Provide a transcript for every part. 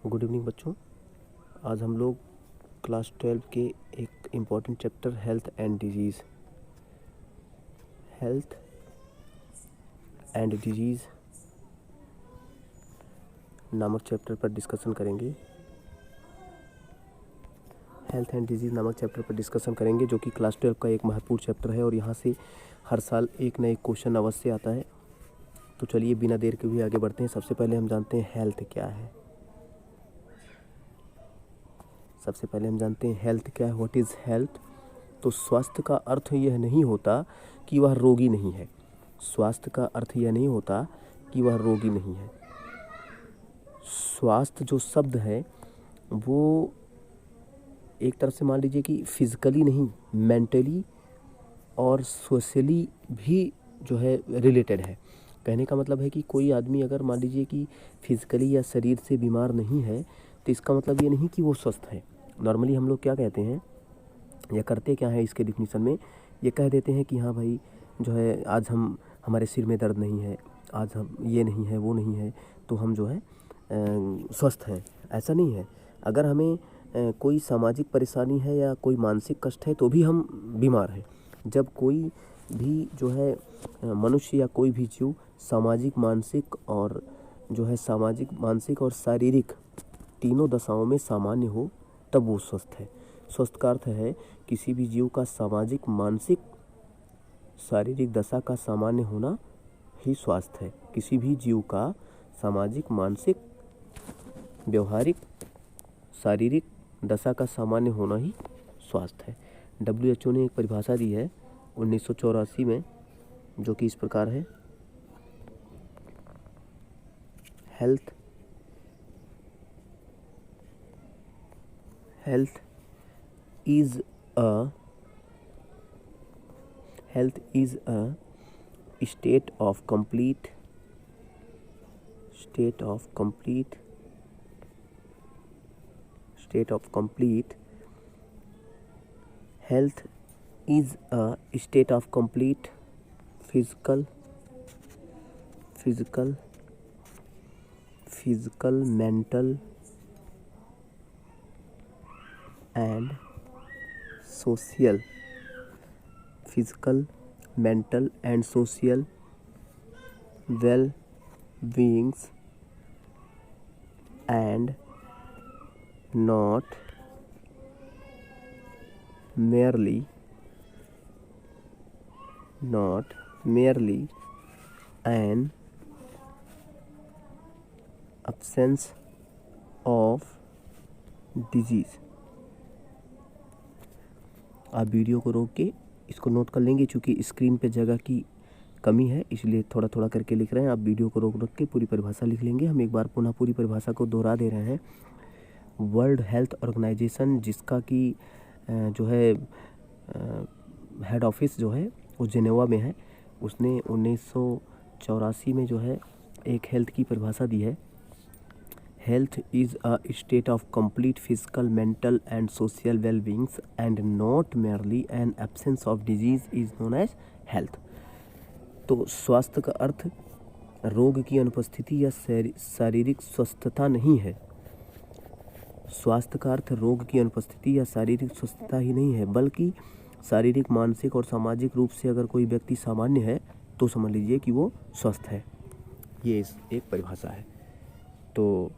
Good evening बच्चों। आज हम लोग क्लास 12 के एक important chapter health and disease नामक चैप्टर पर डिस्कशन करेंगे। हेल्थ एंड डिजीज़ नामक चैप्टर पर डिस्कशन करेंगे जो कि क्लास 12 का एक महत्वपूर्ण चैप्टर है और यहाँ से हर साल एक न एक क्वेश्चन अवश्य आता है। तो चलिए बिना देर के भी आगे बढ़ते हैं। सबसे पहले हम जानते हैं हेल्थ क्या है। हेल्थ क्या है। What is health. तो स्वास्थ्य का अर्थ यह नहीं होता कि वह रोगी नहीं है। स्वास्थ्य का अर्थ यह नहीं होता कि वह रोगी नहीं है। स्वास्थ्य जो शब्द है वो एक तरफ से मान लीजिए कि फिजिकली नहीं, मेंटली और सोशली भी जो है रिलेटेड है। कहने का मतलब है कि कोई आदमी अगर मान लीजिए कि फिजिकली या शरीर से बीमार नहीं है तो इसका मतलब ये नहीं कि वो स्वस्थ है। नॉर्मली हम लोग क्या कहते हैं या करते क्या है, इसके डिफिनीशन में ये कह देते हैं कि हाँ भाई जो है आज हमारे सिर में दर्द नहीं है, आज हम ये नहीं है वो नहीं है तो हम जो है स्वस्थ हैं। ऐसा नहीं है। अगर हमें कोई सामाजिक परेशानी है या कोई मानसिक कष्ट है तो भी हम बीमार हैं। जब कोई भी जो है मनुष्य या कोई भी जीव सामाजिक मानसिक और शारीरिक तीनों दशाओं में सामान्य हो तब वो स्वस्थ है। स्वस्थ का अर्थ है किसी भी जीव का सामाजिक, मानसिक, शारीरिक दशा का सामान्य होना ही स्वास्थ्य है। किसी भी जीव का सामाजिक, मानसिक, व्यवहारिक, शारीरिक दशा का सामान्य होना ही स्वास्थ्य है। WHO ने एक परिभाषा दी है 1984 में जो कि इस प्रकार है। Health is a state of complete health is a state of complete physical, mental and social well-beings and not merely an absence of disease। आप वीडियो को रोक के इसको नोट कर लेंगे। चूँकि स्क्रीन पे जगह की कमी है इसलिए थोड़ा थोड़ा करके लिख रहे हैं। आप वीडियो को रोक के पूरी परिभाषा लिख लेंगे। हम एक बार पुनः पूरी परिभाषा को दोहरा दे रहे हैं। वर्ल्ड हेल्थ ऑर्गेनाइजेशन, जिसका कि जो है हेड ऑफिस जो है वो जेनेवा में है, उसने 1984 में जो है एक हेल्थ की परिभाषा दी है। Health is a state of complete physical, mental and social wellbeings and not merely an absence of disease is known as health. तो स्वास्थ्य का अर्थ रोग की अनुपस्थिति या शारीरिक स्वस्थता नहीं है। स्वास्थ्य का अर्थ रोग की अनुपस्थिति या शारीरिक स्वस्थता ही नहीं है, बल्कि शारीरिक, मानसिक और सामाजिक रूप से अगर कोई व्यक्ति सामान्य है तो समझ लीजिए कि वो स्वस्थ है। ये एक परिभाषा है। तो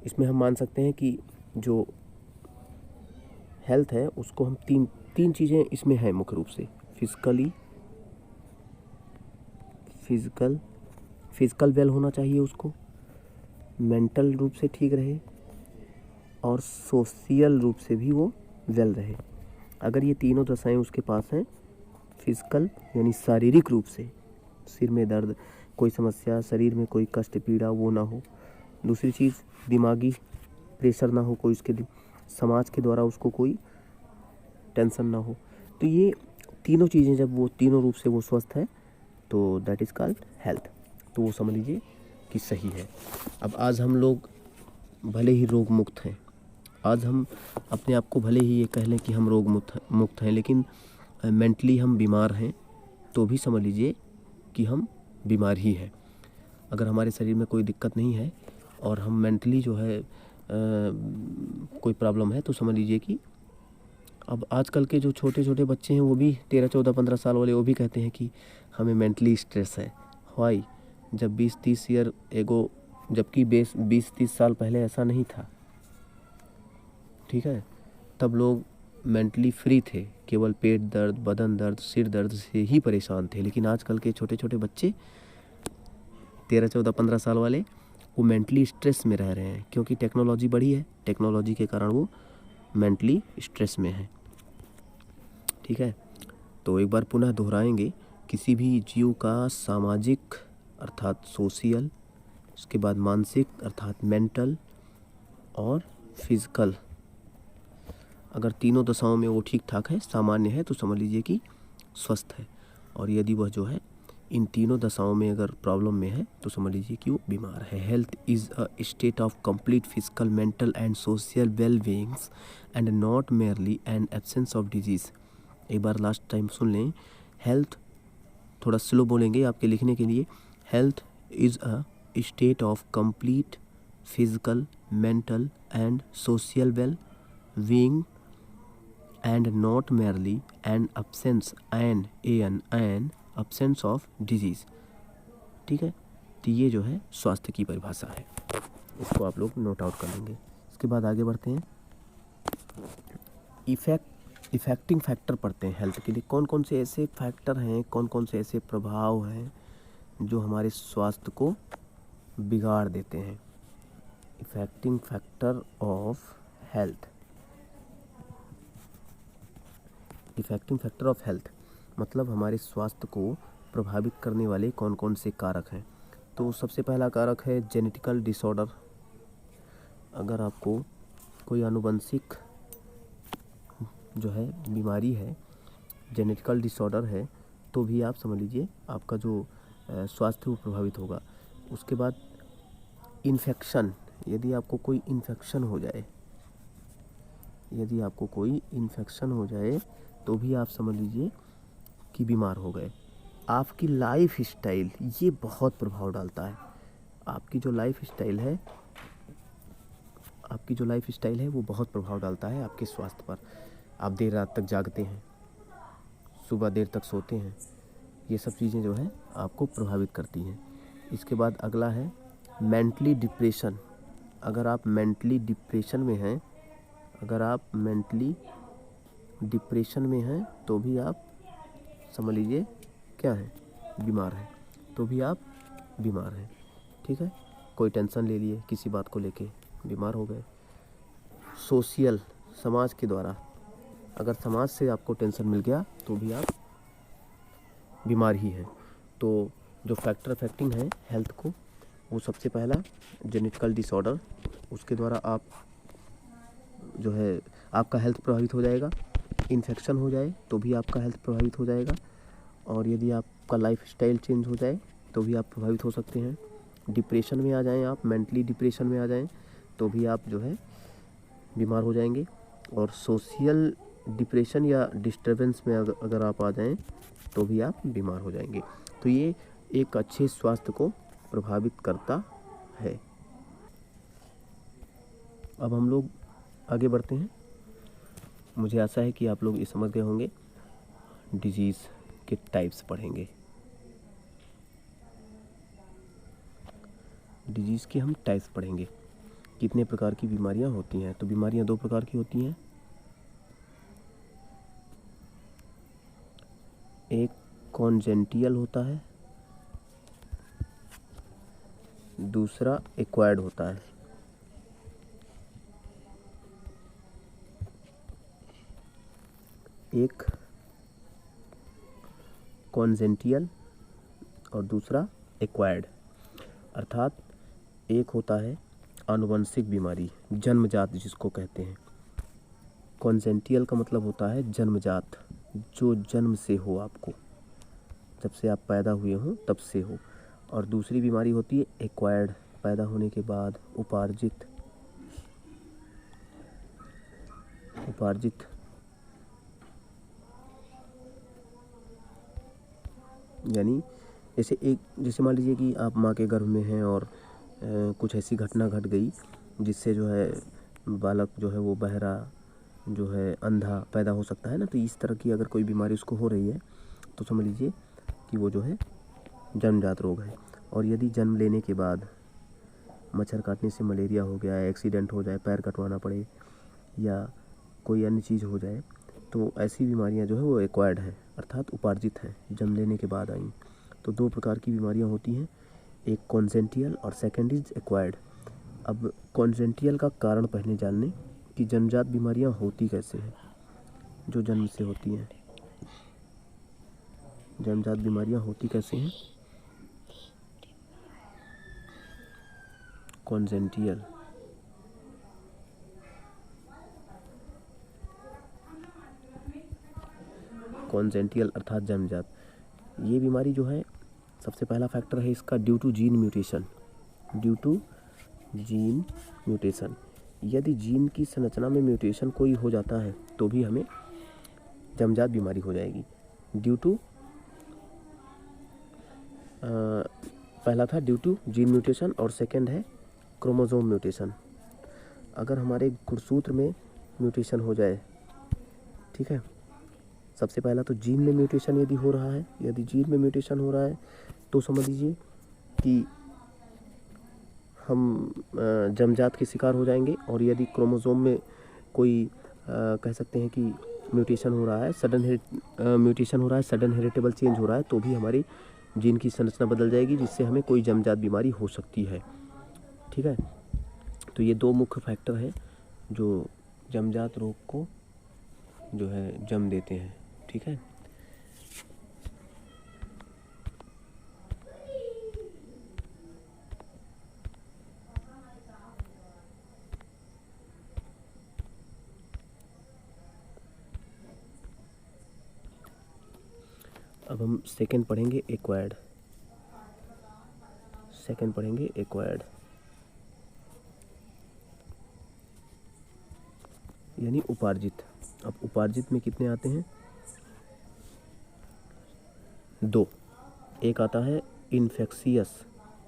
इसमें हम मान सकते हैं कि जो हेल्थ है उसको हम तीन चीज़ें इसमें हैं मुख्य रूप से। फिजिकल वेल होना चाहिए उसको, मेंटल रूप से ठीक रहे और सोशल रूप से भी वो वेल रहे। अगर ये तीनों दशाएं उसके पास हैं, फिजिकल यानी शारीरिक रूप से सिर में दर्द, कोई समस्या, शरीर में कोई कष्ट, पीड़ा वो ना हो। दूसरी चीज़ दिमागी प्रेशर ना हो, कोई उसके समाज के द्वारा उसको कोई टेंशन ना हो। तो ये तीनों चीज़ें जब वो तीनों रूप से वो स्वस्थ है तो दैट इज़ कॉल्ड हेल्थ। तो वो समझ लीजिए कि सही है। अब आज हम लोग भले ही रोग मुक्त हैं, आज हम अपने आप को भले ही ये कह लें कि हम रोग मुक्त हैं, लेकिन मेंटली हम बीमार हैं तो भी समझ लीजिए कि हम बीमार ही हैं। अगर हमारे शरीर में कोई दिक्कत नहीं है और हम मेंटली जो है कोई प्रॉब्लम है तो समझ लीजिए कि अब आजकल के जो छोटे छोटे बच्चे हैं वो भी 13, 14, 15 साल वाले वो भी कहते हैं कि हमें मेंटली स्ट्रेस है। वाई? जब 20-30 ईयर एगो, जबकि 20-30 साल पहले ऐसा नहीं था, ठीक है। तब लोग मेंटली फ्री थे, केवल पेट दर्द, बदन दर्द, सिर दर्द से ही परेशान थे। लेकिन आजकल के छोटे छोटे बच्चे 13, 14, 15 साल वाले वो मेंटली स्ट्रेस में रह रहे हैं, क्योंकि टेक्नोलॉजी बढ़ी है। टेक्नोलॉजी के कारण वो मेंटली स्ट्रेस में है, ठीक है। तो एक बार पुनः दोहराएंगे, किसी भी जीव का सामाजिक अर्थात सोशियल, उसके बाद मानसिक अर्थात मेंटल, और फिजिकल, अगर तीनों दशाओं में वो ठीक ठाक है, सामान्य है, तो समझ लीजिए कि स्वस्थ है। और यदि वह जो है इन तीनों दशाओं में अगर प्रॉब्लम में है तो समझ लीजिए कि वो बीमार है। Health is a state of complete physical, mental and social well beings and not merely an absence of disease. एक बार लास्ट टाइम सुन लें। हेल्थ, थोड़ा स्लो बोलेंगे आपके लिखने के लिए। Health is a state of complete physical, mental and social well being and not merely an absence of disease, ठीक है। तो ये जो है स्वास्थ्य की परिभाषा है, इसको आप लोग नोट आउट कर लेंगे। इसके बाद आगे बढ़ते हैं, इफेक्टिंग फैक्टर पढ़ते हैं हेल्थ के लिए। कौन कौन से ऐसे फैक्टर हैं, कौन कौन से ऐसे प्रभाव हैं जो हमारे स्वास्थ्य को बिगाड़ देते हैं। Affecting factor of health. Affecting factor of health मतलब हमारे स्वास्थ्य को प्रभावित करने वाले कौन कौन से कारक हैं। तो सबसे पहला कारक है जेनेटिकल डिसऑर्डर। अगर आपको कोई आनुवंशिक जो है बीमारी है, जेनेटिकल डिसऑर्डर है, तो भी आप समझ लीजिए आपका जो स्वास्थ्य वो प्रभावित होगा। उसके बाद इन्फेक्शन, यदि आपको कोई इन्फेक्शन हो जाए, तो भी आप समझ लीजिए कि बीमार हो गए। आपकी लाइफ स्टाइल ये बहुत प्रभाव डालता है। आपकी जो लाइफ स्टाइल है वो बहुत प्रभाव डालता है आपके स्वास्थ्य पर। आप देर रात तक जागते हैं, सुबह देर तक सोते हैं, ये सब चीज़ें जो है आपको प्रभावित करती हैं। इसके बाद अगला है मेंटली डिप्रेशन। अगर आप मेंटली डिप्रेशन में हैं तो भी आप समझ लीजिए क्या है, बीमार हैं, तो भी आप बीमार हैं, ठीक है। कोई टेंशन ले लिए किसी बात को लेके, बीमार हो गए। सोशल, समाज के द्वारा, अगर समाज से आपको टेंशन मिल गया तो भी आप बीमार ही हैं। तो जो फैक्टर अफेक्टिंग है हेल्थ को, वो सबसे पहला जेनेटिकल डिसऑर्डर, उसके द्वारा आप जो है आपका हेल्थ प्रभावित हो जाएगा। इन्फेक्शन हो जाए तो भी आपका हेल्थ प्रभावित हो जाएगा। और यदि आपका लाइफ स्टाइल चेंज हो जाए तो भी आप प्रभावित हो सकते हैं। डिप्रेशन में आ जाएं, आप मेंटली डिप्रेशन में आ जाएं तो भी आप जो है बीमार हो जाएंगे। और सोशल डिप्रेशन या डिस्टर्बेंस में अगर आप आ जाएं तो भी आप बीमार हो जाएंगे। तो ये एक अच्छे स्वास्थ्य को प्रभावित करता है। अब हम लोग आगे बढ़ते हैं। मुझे आशा है कि आप लोग ये समझ गए होंगे। डिजीज़ के टाइप्स पढ़ेंगे। डिजीज़ के हम टाइप्स पढ़ेंगे, कितने प्रकार की बीमारियां होती हैं। तो बीमारियां दो प्रकार की होती हैं, एक कॉन्जेनिटल होता है, दूसरा एक्वायर्ड होता है। एक कॉन्जेनिटल और दूसरा एक्वायर्ड, अर्थात एक होता है आनुवंशिक बीमारी, जन्मजात जिसको कहते हैं। कॉन्जेनिटल का मतलब होता है जन्मजात, जो जन्म से हो, आपको जब से आप पैदा हुए हों तब से हो। और दूसरी बीमारी होती है एक्वायर्ड, पैदा होने के बाद उपार्जित यानी जैसे मान लीजिए कि आप माँ के गर्भ में हैं और कुछ ऐसी घटना घट गई जिससे जो है बालक जो है वो बहरा, जो है अंधा पैदा हो सकता है ना। तो इस तरह की अगर कोई बीमारी उसको हो रही है तो समझ लीजिए कि वो जो है जन्मजात रोग है। और यदि जन्म लेने के बाद मच्छर काटने से मलेरिया हो गया, एक्सीडेंट हो जाए, पैर कटवाना पड़े या कोई अन्य चीज़ हो जाए, तो ऐसी बीमारियां जो है वो एक्वायर्ड है, अर्थात उपार्जित हैं, जन्म लेने के बाद आई। तो दो प्रकार की बीमारियां होती हैं, एक कॉन्जेंटियल और सेकंड इज एक्वायर्ड। अब कॉन्जेंटियल का कारण पहले जान लें कि जन्मजात बीमारियां होती कैसे हैं, जो जन्म से होती हैं। जन्मजात बीमारियां होती कैसे हैं? कॉन्जेंटियल, कॉन्जेंटियल अर्थात जन्मजात। ये बीमारी जो है, सबसे पहला फैक्टर है इसका due to gene mutation. Due to gene mutation, यदि जीन की संरचना में म्यूटेशन कोई हो जाता है तो भी हमें जन्मजात बीमारी हो जाएगी। ड्यू टू पहला था ड्यू टू जीन म्यूटेशन और सेकंड है क्रोमोसोम म्यूटेशन। अगर हमारे गुणसूत्र में म्यूटेशन हो जाए, ठीक है, सबसे पहला तो जीन में म्यूटेशन यदि हो रहा है, यदि जीन में म्यूटेशन हो रहा है तो समझ लीजिए कि हम जन्मजात के शिकार हो जाएंगे। और यदि क्रोमोसोम में कोई कह सकते हैं कि म्यूटेशन हो रहा है, म्यूटेशन हो रहा है, सडन हेरिटेबल चेंज हो रहा है, तो भी हमारी जीन की संरचना बदल जाएगी, जिससे हमें कोई जन्मजात बीमारी हो सकती है। ठीक है, तो ये दो मुख्य फैक्टर हैं जो जन्मजात रोग को जो है जन्म देते हैं। ठीक है, अब हम सेकंड पढ़ेंगे एक्वायर्ड। सेकंड पढ़ेंगे एक्वायर्ड यानी उपार्जित। अब उपार्जित में कितने आते हैं? दो। एक आता है इन्फेक्शियस,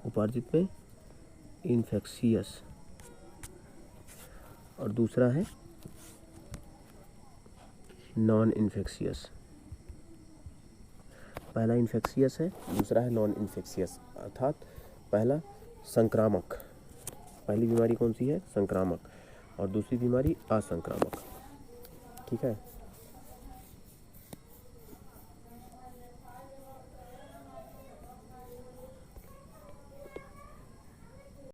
उपार्जित में इन्फेक्शियस, और दूसरा है नॉन इन्फेक्शियस। पहला इन्फेक्शियस है, दूसरा है नॉन इन्फेक्शियस, अर्थात पहला संक्रामक। पहली बीमारी कौन सी है? संक्रामक, और दूसरी बीमारी असंक्रामक। ठीक है।